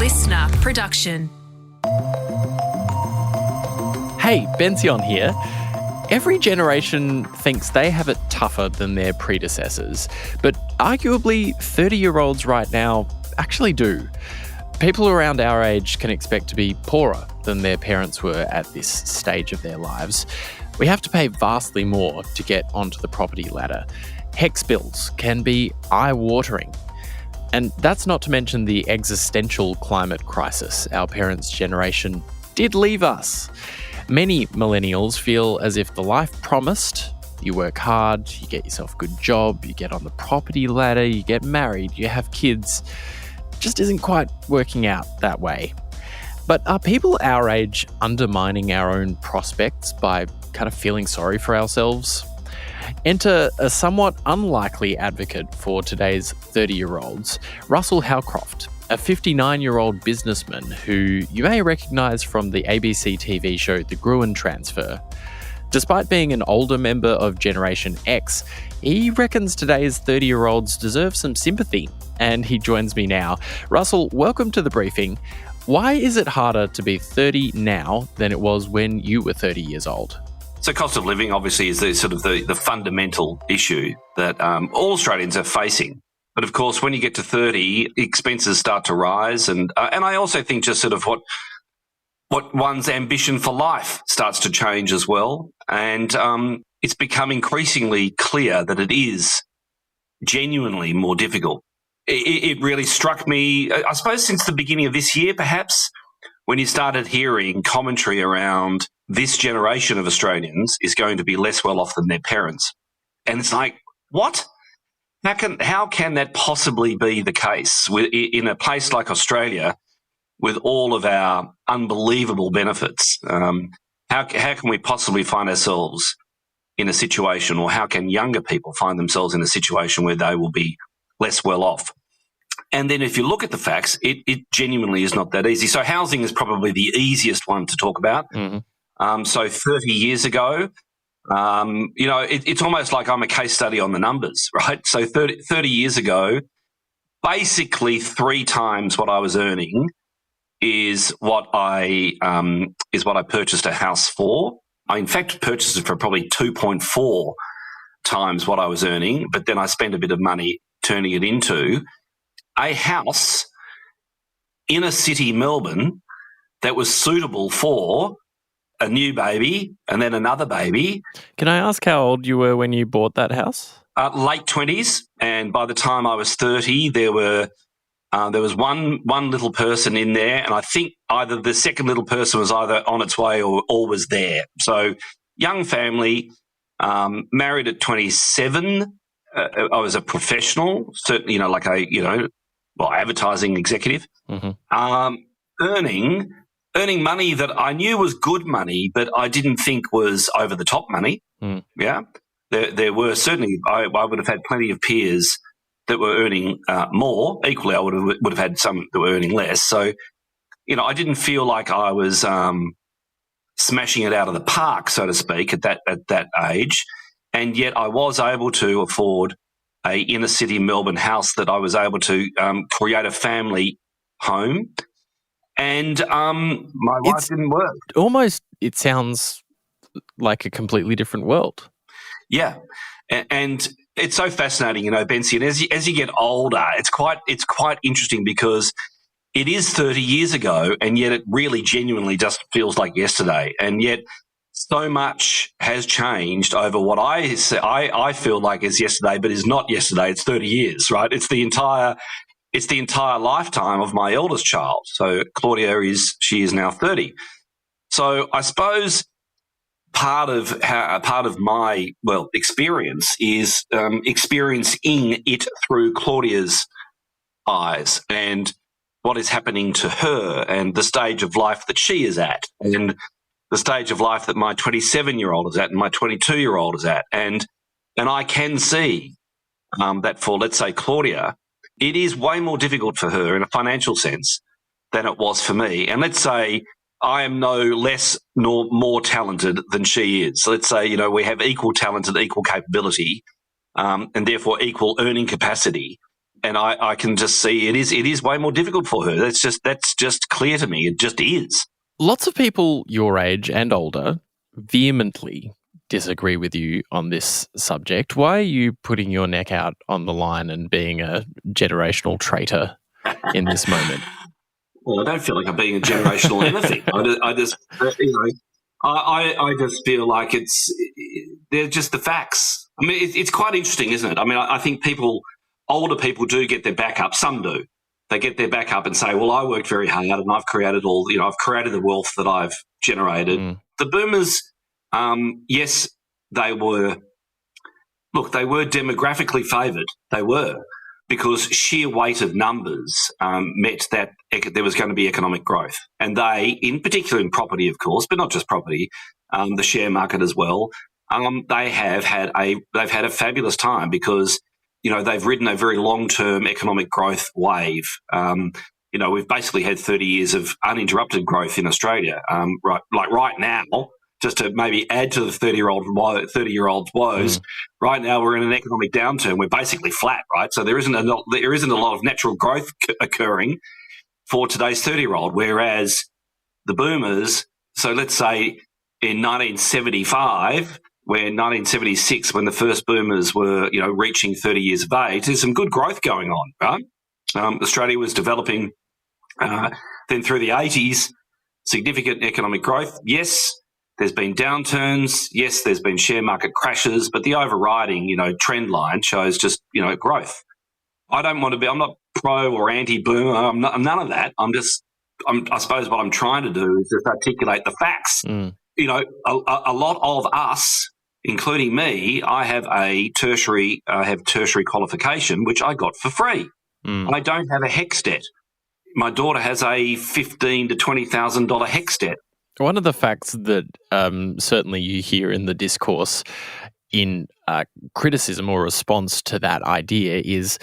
listener production. Hey, Bension here. Every generation thinks they have it tougher than their predecessors, but arguably 30-year-olds right now actually do. People around our age can expect to be poorer than their parents were at this stage of their lives. We have to pay vastly more to get onto the property ladder. HECS bills can be eye-watering. And that's not to mention the existential climate crisis our parents' generation did leave us. Many millennials feel as if the life promised, you work hard, you get yourself a good job, you get on the property ladder, you get married, you have kids, just isn't quite working out that way. But are people our age undermining our own prospects by kind of feeling sorry for ourselves? Enter a somewhat unlikely advocate for today's 30-year-olds, Russel Howcroft, a 59-year-old businessman who you may recognise from the ABC TV show The Gruen Transfer. Despite being an older member of Generation X, he reckons today's 30-year-olds deserve some sympathy, and he joins me now. Russel, welcome to the briefing. Why is it harder to be 30 now than it was when you were 30 years old? So cost of living obviously is the fundamental issue that all Australians are facing. But of course, when you get to 30, expenses start to rise. And I also think just sort of what one's ambition for life starts to change as well. And it's become increasingly clear that it is genuinely more difficult. It really struck me, I suppose, since the beginning of this year, perhaps, when you started hearing commentary around this generation of Australians is going to be less well off than their parents. And it's like, what? How can that possibly be the case in a place like Australia with all of our unbelievable benefits? How can we possibly find ourselves in a situation, or how can younger people find themselves in a situation where they will be less well off? And then if you look at the facts, it genuinely is not that easy. So housing is probably the easiest one to talk about. Mm-hmm. So 30 years ago, it's almost like I'm a case study on the numbers, right? So 30 years ago, basically 3 times what I was earning is what I purchased a house for. I, in fact, purchased it for probably 2.4 times what I was earning, but then I spent a bit of money turning it into a house in a city, Melbourne, that was suitable for a new baby and then another baby. Can I ask how old you were when you bought that house? Late 20s, and by the time I was 30, there was one little person in there, and I think either the second little person was either on its way or was there. So young family, married at 27. I was a professional, certainly, advertising executive, mm-hmm. Earning money that I knew was good money, but I didn't think was over the top money. Mm. Yeah, there were certainly I would have had plenty of peers that were earning more. Equally, I would have had some that were earning less. So, I didn't feel like I was smashing it out of the park, so to speak, at that age. And yet I was able to afford a inner city Melbourne house that I was able to create a family home. And my wife didn't work. Almost, it sounds like a completely different world. Yeah. And it's so fascinating, Bension. As you get older, it's quite interesting because it is 30 years ago, and yet it really genuinely just feels like yesterday. And yet so much has changed over what I feel like is yesterday, but is not yesterday. It's 30 years, right? It's the entire lifetime of my eldest child. So Claudia is now 30. So I suppose part of my experience is experiencing it through Claudia's eyes and what is happening to her and the stage of life that she is at and the stage of life that my 27-year-old is at and my 22-year-old is at. And I can see that for, let's say, Claudia, it is way more difficult for her in a financial sense than it was for me. And let's say I am no less nor more talented than she is. Let's say, we have equal talent and equal capability and therefore equal earning capacity. I can just see it is way more difficult for her. That's just clear to me. It just is. Lots of people your age and older vehemently disagree with you on this subject. Why are you putting your neck out on the line and being a generational traitor in this moment? Well, I don't feel like I'm being a generational anything. I just feel like they're just the facts. I mean, it's quite interesting, isn't it? I mean, I think older people do get their back up. Some do. They get their back up and say, well, I worked very hard and I've created I've created the wealth that I've generated. The boomers, yes, they were demographically favoured. They were, because sheer weight of numbers meant that there was going to be economic growth. And they, in particular in property, of course, but not just property, the share market as well, they've had a fabulous time because they've ridden a very long-term economic growth wave. We've basically had 30 years of uninterrupted growth in Australia. Right now, just to maybe add to the 30-year-old's woes, right now we're in an economic downturn. We're basically flat, right? So there isn't a lot of natural growth occurring for today's 30-year-old, whereas the boomers, so let's say in 1975, where 1976, when the first boomers were, reaching 30 years of age, there's some good growth going on, right? Australia was developing. Then through the 80s, significant economic growth. Yes, there's been downturns. Yes, there's been share market crashes, but the overriding, trend line shows just, growth. I'm not pro or anti-boomer. I'm none of that. I suppose what I'm trying to do is just articulate the facts. A lot of us, including me, I have tertiary qualification, which I got for free. I don't have a HECS debt. My daughter has a $15,000 to $20,000 HECS debt. One of the facts that certainly you hear in the discourse in criticism or response to that idea is,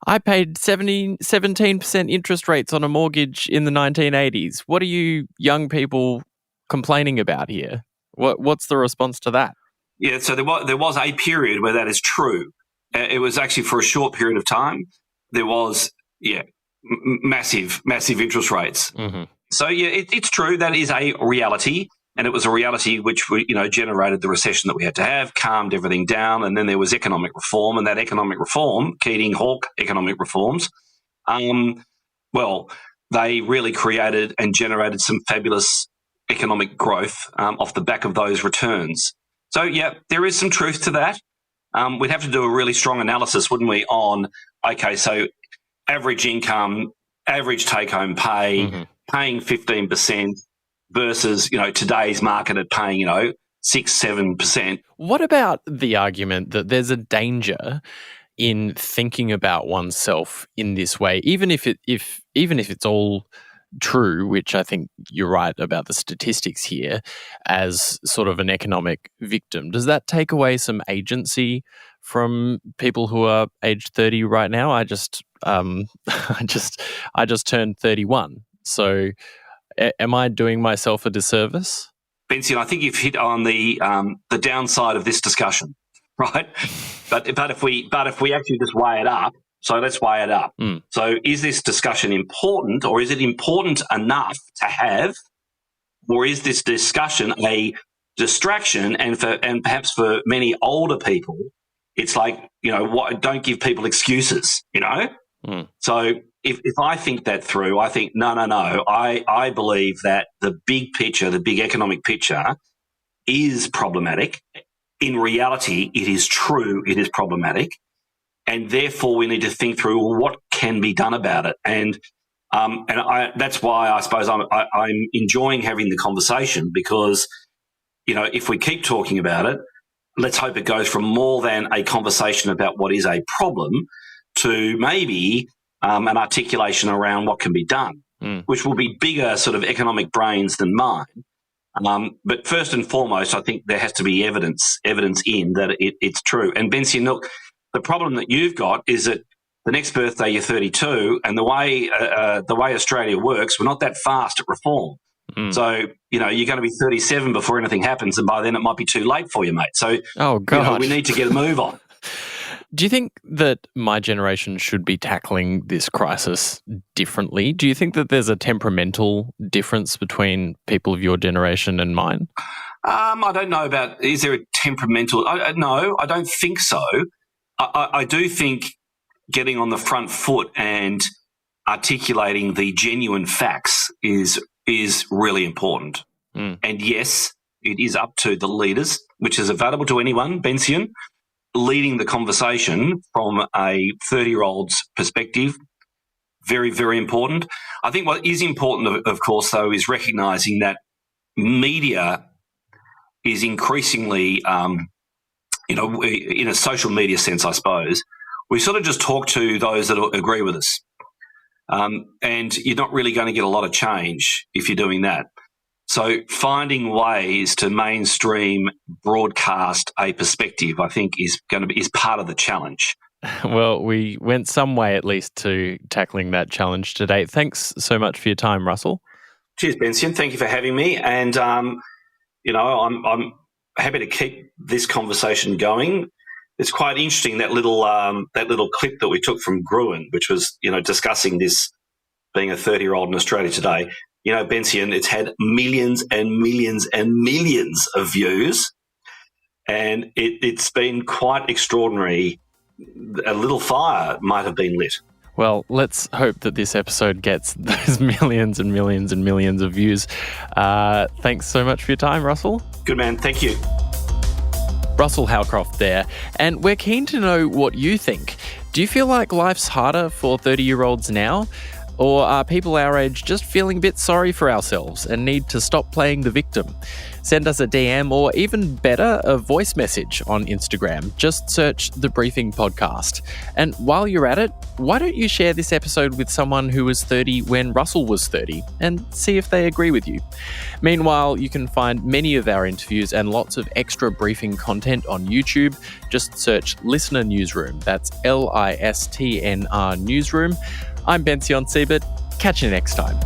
I paid 17% interest rates on a mortgage in the 1980s. What are you young people complaining about here? What's the response to that? Yeah, so there was a period where that is true. It was actually for a short period of time. There was, massive interest rates. So, it's true. That is a reality. And it was a reality which, generated the recession that we had to have, calmed everything down. And then there was economic reform. And that economic reform, Keating-Hawke economic reforms, they really created and generated some fabulous economic growth off the back of those returns. So, there is some truth to that. We'd have to do a really strong analysis, wouldn't we, on, okay, so average income, average take-home pay, paying 15% versus, today's market at paying, 6-7%. What about the argument that there's a danger in thinking about oneself in this way, even if it's all true, which I think you're right about the statistics here, as sort of an economic victim? Does that take away some agency from people who are age 30 right now? I just turned 31. So am I doing myself a disservice? Bension, I think you've hit on the downside of this discussion, right? but if we actually just weigh it up, so let's weigh it up. So is this discussion important, or is it important enough to have, or is this discussion a distraction? And perhaps for many older people, it's like, don't give people excuses, So if I think that through, I think, no. I believe that the big picture, the big economic picture is problematic. In reality, it is true, it is problematic. And therefore, we need to think through what can be done about it. And that's why I suppose I'm enjoying having the conversation, because, if we keep talking about it, let's hope it goes from more than a conversation about what is a problem to maybe an articulation around what can be done, which will be bigger sort of economic brains than mine. But first and foremost, I think there has to be evidence in that it's true. And Bension, look, the problem that you've got is that the next birthday you're 32, and the way Australia works, we're not that fast at reform. So, you're going to be 37 before anything happens, and by then it might be too late for you, mate. So, oh, God. We need to get a move on. Do you think that my generation should be tackling this crisis differently? Do you think that there's a temperamental difference between people of your generation and mine? I don't know about, is there a temperamental? No, I don't think so. I do think getting on the front foot and articulating the genuine facts is really important. And yes, it is up to the leaders, which is available to anyone, Bension, leading the conversation from a 30-year-old's perspective. Very, very important. I think what is important, of course, though, is recognising that media is increasingly, in a social media sense, I suppose, we sort of just talk to those that agree with us. And you're not really going to get a lot of change if you're doing that. So finding ways to mainstream broadcast a perspective, I think, is part of the challenge. Well, we went some way at least to tackling that challenge today. Thanks so much for your time, Russell. Cheers, Bension. Thank you for having me. And I'm happy to keep this conversation going. It's quite interesting, that little clip that we took from Gruen, which was discussing this being a 30-year-old in Australia today. Bension, it's had millions and millions and millions of views, and it's been quite extraordinary. A little fire might have been lit. Well, let's hope that this episode gets those millions and millions and millions of views. Thanks so much for your time, Russell. Good man. Thank you. Russel Howcroft there. And we're keen to know what you think. Do you feel like life's harder for 30-year-olds now? Or are people our age just feeling a bit sorry for ourselves and need to stop playing the victim? Send us a DM or even better, a voice message on Instagram. Just search The Briefing Podcast. And while you're at it, why don't you share this episode with someone who was 30 when Russell was 30 and see if they agree with you. Meanwhile, you can find many of our interviews and lots of extra briefing content on YouTube. Just search Listener Newsroom. That's LISTNR Newsroom. I'm Bension Siebert. Catch you next time.